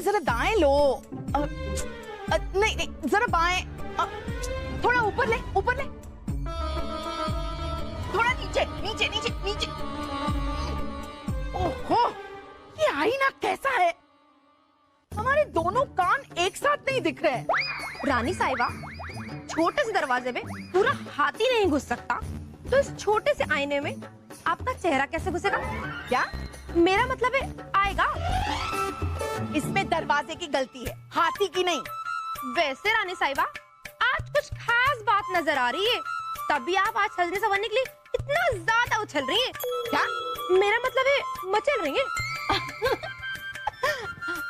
जरा दाएं लो। नहीं नहीं, जरा बाएं। थोड़ा ऊपर ले, ऊपर ले। थोड़ा नीचे नीचे नीचे नीचे। ओहो, ये आईना कैसा है? हमारे दोनों कान एक साथ नहीं दिख रहे हैं। रानी साहिबा, छोटे से दरवाजे में पूरा हाथी नहीं घुस सकता, तो इस छोटे से आईने में आपका चेहरा कैसे घुसेगा? क्या? मेरा मतलब है आएगा। इसमें दरवाजे की गलती है, हाथी की नहीं। वैसे रानी साहिबा, आज कुछ खास बात नजर आ रही है, तभी आप आज सजने संवरने के लिए इतना ज्यादा उछल रही हैं। क्या? मेरा मतलब है मचल रही हैं।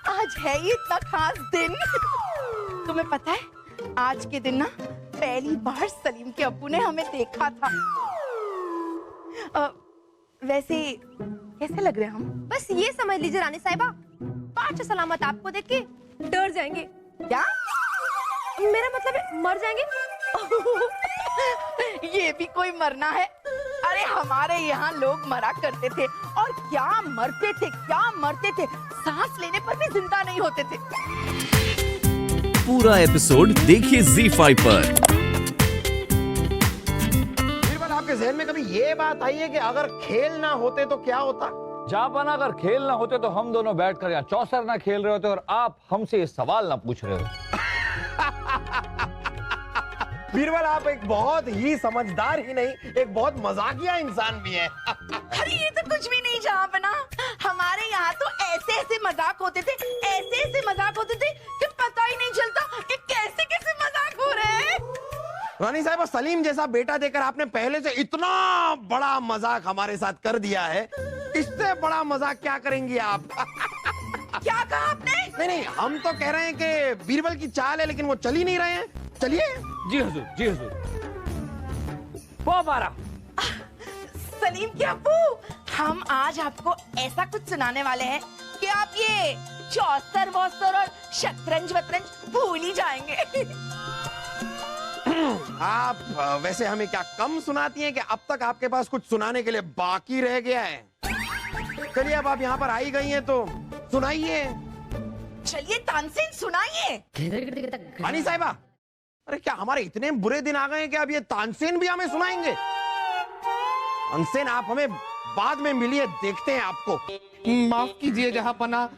आज है ये इतना खास दिन। तुम्हें पता है, आज के दिन ना पहली बार सलीम के अब्बू ने हमें देखा था। वैसे कैसे लग रहे हैं हम? बस ये समझ लीजिए रानी साहिबा, पाँच सलामत आपको देख के डर जाएंगे। क्या? मेरा मतलब है मर जाएंगे। ये भी कोई मरना है? अरे हमारे यहाँ लोग मरा करते थे, और क्या मरते थे, क्या मरते थे, सांस लेने पर भी जिंदा नहीं होते थे। पूरा एपिसोड देखिए ZEE5 पर। बीरबल, आपके जहन में कभी ये बात आई है कि अगर खेल ना होते तो क्या होता? जापान, अगर खेल ना होते तो हम दोनों बैठकर यहाँ चौसर ना खेल रहे होते और आप हमसे ये सवाल ना पूछ रहे हो। बीरबल, आप एक बहुत ही समझदार ही नहीं, एक बहुत मजाकिया इंसान भी है। अरे ये तो कुछ भी नहीं जहाँ बना। हमारे यहाँ तो ऐसे ऐसे मजाक होते थे, ऐसे ऐसे मजाक होते थे कि पता ही नहीं चलता कि कैसे कैसे मजाक हो रहे हैं। रानी साहब, सलीम जैसा बेटा देकर आपने पहले से इतना बड़ा मजाक हमारे साथ कर दिया है, इससे बड़ा मजाक क्या करेंगी आप? क्या कहा आपने? नहीं नहीं, हम तो कह रहे हैं कि बीरबल की चाल है, लेकिन वो चल ही नहीं रहे हैं। चलिए। जी हुजूर, जी हुजूर। वो मारा। सलीम के अब्बू, हम आज आपको ऐसा कुछ सुनाने वाले हैं कि आप ये चौसर वौसर और शतरंज वतरंज भूल ही जाएंगे। आप वैसे हमें क्या कम सुनाती हैं कि अब तक आपके पास कुछ सुनाने के लिए बाकी रह गया है? चलिए, अब आप यहाँ पर आई गई हैं तो सुनाइए। चलिए तानसेन सुनाइए। रानी साहिबा, अरे क्या हमारे इतने बुरे दिन आ गए हैं कि अब ये तानसेन भी हमें सुनाएंगे? तानसेन, आप हमें बाद में मिलिए, देखते हैं आपको। माफ कीजिए जहाँपना,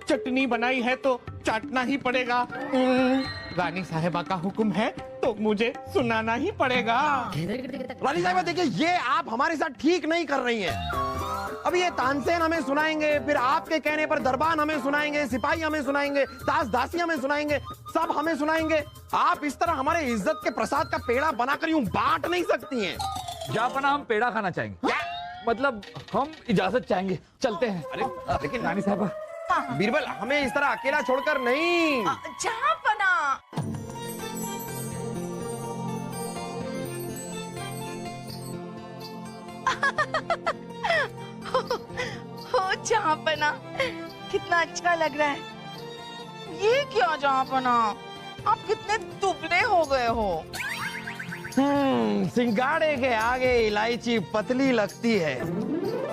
चटनी बनाई है तो चाटना ही पड़ेगा। रानी साहिबा का हुक्म है तो मुझे सुनाना ही पड़ेगा। रानी साहिबा, देखिए, ये आप हमारे साथ ठीक नहीं कर रही हैं। अभी ये तानसेन हमें सुनाएंगे, फिर आपके कहने पर दरबान हमें सुनाएंगे, सिपाही हमें सुनाएंगे, दास दासी हमें सुनाएंगे, सब हमें सुनाएंगे। आप इस तरह हमारे इज्जत के प्रसाद का पेड़ा बनाकर यूं बांट नहीं सकती हैं। जापाना, हम पेड़ा खाना चाहेंगे। मतलब हम इजाजत चाहेंगे, चलते हैं। अरे लेकिन रानी साहबा, बीरबल, हमें इस तरह अकेला छोड़कर नहीं। जहाँ पना। हो जहाँ पना, कितना अच्छा लग रहा है। ये क्या जहाँ पना, आप कितने दुबले हो गए हो। सिंगाड़े के आगे इलायची पतली लगती है,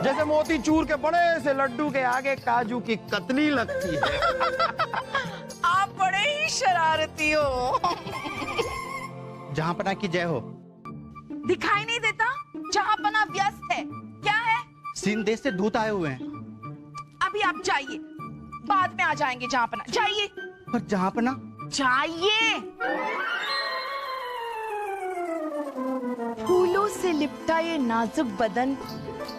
जैसे मोती चूर के बड़े से लड्डू के आगे काजू की कतली लगती है। आप बड़े ही शरारती हो। जहाँपना की जय हो। दिखाई नहीं देता? जहाँ पना व्यस्त है। क्या है? सिंध देश से दूत आए हुए हैं। अभी आप जाइए, बाद में आ जाएंगे। जहाँ पना जाइए। पर जहाँपना, जाइए। फूलों से लिपटा ये नाजुक बदन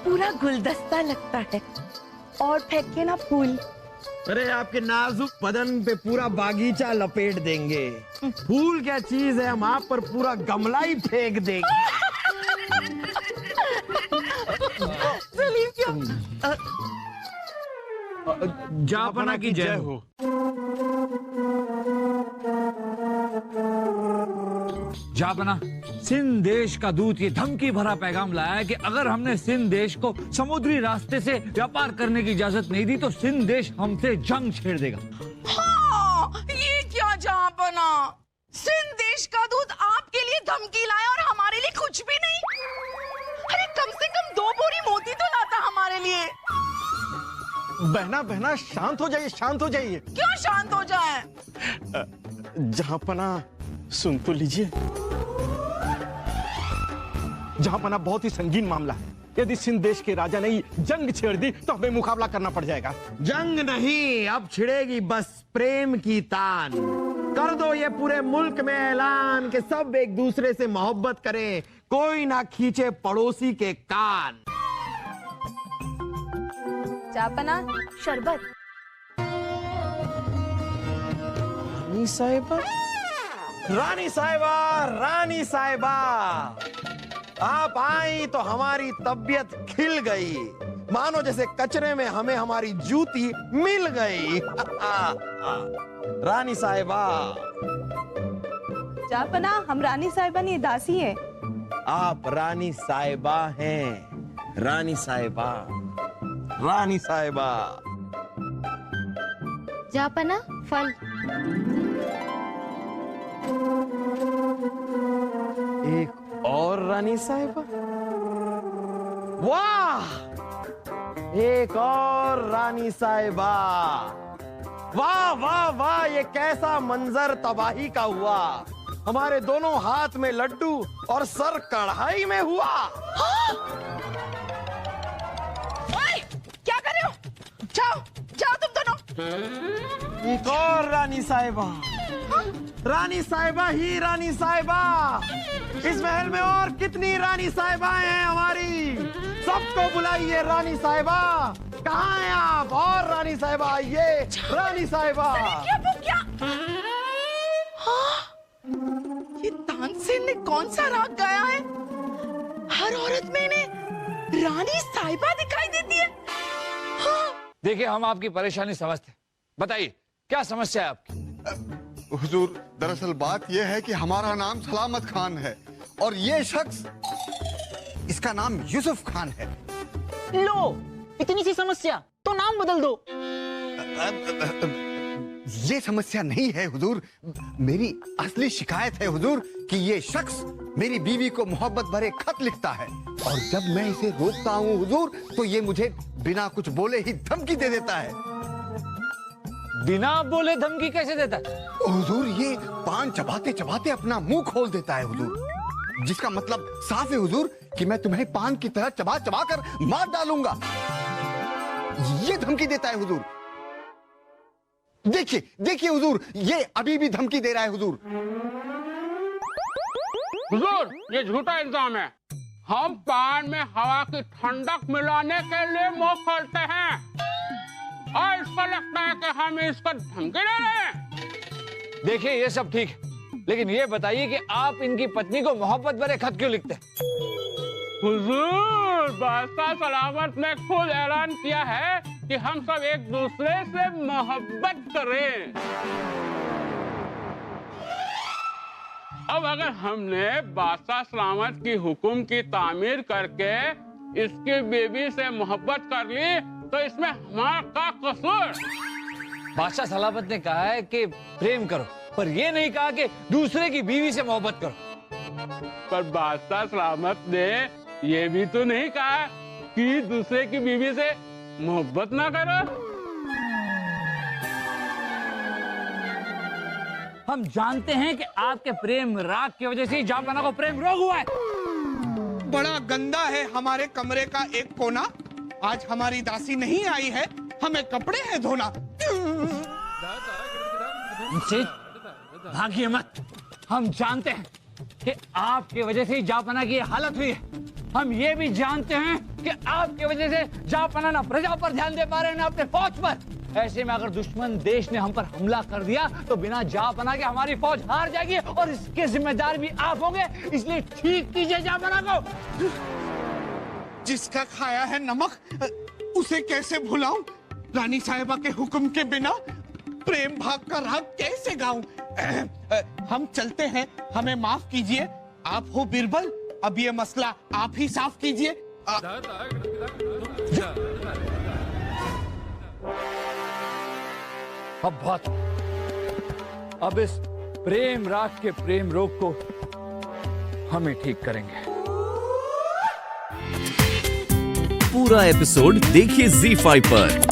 पूरा गुलदस्ता लगता है। और फेंके ना फूल। अरे आपके नाजुक बदन पे पूरा बागीचा लपेट देंगे। फूल क्या चीज है, हम आप पर पूरा गमला ही फेंक देंगे। सलीम क्यों? जापाना की जय हो। जापाना, सिंध देश का दूत ये धमकी भरा पैगाम लाया है कि अगर हमने सिंध देश को समुद्री रास्ते से व्यापार करने की इजाजत नहीं दी तो सिंध देश हमसे जंग छेड़ देगा। हाँ, ये क्या जहाँ बना? सिंध देश का दूत आपके लिए धमकी लाया और हमारे लिए कुछ भी नहीं? अरे कम से कम 2 बोरी मोती तो लाता हमारे लिए। बहना बहना शांत हो जाइए, शांत हो जाइए। क्यों शांत हो जाए? जहांपना सुन तो लीजिए। जहांपना बहुत ही संगीन मामला है। यदि सिंध देश के राजा ने जंग छेड़ दी तो हमें मुकाबला करना पड़ जाएगा। जंग नहीं, अब छिड़ेगी बस प्रेम की तान। कर दो ये पूरे मुल्क में ऐलान कि सब एक दूसरे से मोहब्बत करें, कोई ना खींचे पड़ोसी के कान। जापना शरबत। रानी साहिबा, रानी साहिबा, रानी साहिबा, आप आई तो हमारी तबीयत खिल गई, मानो जैसे कचरे में हमें हमारी जूती मिल गई। रानी साहिबा। जापना हम रानी साहिबा नहीं दासी है। आप रानी साहिबा हैं, रानी साहिबा, रानी साहिबा। जापना फल। एक और रानी साहिबा। वाह, एक और रानी साहिबा। वाह वाह वाह, ये कैसा मंजर तबाही का हुआ। हमारे दोनों हाथ में लड्डू और सर कढ़ाई में हुआ। ओए, क्या कर रहे हो? जाओ जाओ तुम दोनों। एक और रानी साहिबा। रानी साहिबा ही रानी साहिबा। इस महल में और कितनी रानी साहिबाएं हैं हमारी, सबको बुलाइए रानी साहिबा। कहाँ हैं आप? और रानी साहिबा आइए, रानी साहिबा। क्या वो क्या? हाँ, ये तानसेन ने कौन सा राग गाया है? हर औरत में इन्हें रानी साहिबा दिखाई देती है। हाँ। देखिए, हम आपकी परेशानी समझते हैं। बताइए क्या समस्या है आपकी? हुजूर, दरअसल बात यह है कि हमारा नाम सलामत खान है और ये शख्स, इसका नाम यूसुफ खान है। लो, इतनी सी समस्या तो नाम बदल दो। ये समस्या नहीं है हुजूर, मेरी असली शिकायत है हुजूर कि ये शख्स मेरी बीवी को मोहब्बत भरे खत लिखता है और जब मैं इसे रोकता हूँ हुजूर तो ये मुझे बिना कुछ बोले ही धमकी दे देता है। बिना बोले धमकी कैसे देता है? हुजूर, ये पान चबाते चबाते अपना मुंह खोल देता है हुजूर, जिसका मतलब साफ है हुजूर कि मैं तुम्हें पान की तरह चबा चबा कर मार डालूंगा। ये धमकी देता है हुजूर। देखिए देखिए हुजूर, ये अभी भी धमकी दे रहा है हुजूर। हुजूर, ये झूठा इल्जाम है। हम पान में हवा की ठंडक मिलाने के लिए मुंह खोलते हैं और इसको लगता है कि हम इसको धमकी दे रहे हैं। देखिए, ये सब ठीक है, लेकिन ये बताइए कि आप इनकी पत्नी को मोहब्बत भरे खत क्यों लिखते हैं? हुजूर, बादशाह सलामत ने खुद ऐलान किया है कि हम सब एक दूसरे से मोहब्बत करें। अब अगर हमने बादशाह सलामत की हुक्म की तामीर करके इसकी बीवी से मोहब्बत कर ली तो इसमें हमारा क्या कसूर? बादशाह सलामत ने कहा है कि प्रेम करो, पर ये नहीं कहा कि दूसरे की बीवी से मोहब्बत करो। पर बादशाह सलामत ने ये भी तो नहीं कहा कि दूसरे की बीवी से मोहब्बत ना करो। हम जानते हैं कि आपके प्रेम राग की वजह से ही जापाना को प्रेम रोग हुआ है। बड़ा गंदा है हमारे कमरे का एक कोना। आज हमारी दासी नहीं आई है, हमें कपड़े हैं धोना। भागिए मत, हम जानते हैं कि आपकी वजह से ही जापाना की हालत हुई है। हम ये भी जानते हैं कि आपकी वजह से जापाना ना प्रजा पर ध्यान दे पा रहे हैं ना अपने फौज पर। ऐसे में अगर दुश्मन देश ने हम पर हमला कर दिया तो बिना जापाना के हमारी फौज हार जाएगी और इसके जिम्मेदार भी आप होंगे। इसलिए ठीक कीजिए जापाना को। जिसका खाया है नमक उसे कैसे भुलाऊं? रानी साहिबा के हुक्म के बिना प्रेम भाग का राग कैसे गाऊं? हम चलते हैं, हमें माफ कीजिए। आप हो बिरबल, अब ये मसला आप ही साफ कीजिए। अब बहुत, अब इस प्रेम राग के प्रेम रोग को हमें ठीक करेंगे। पूरा एपिसोड देखिए ZEE5 पर।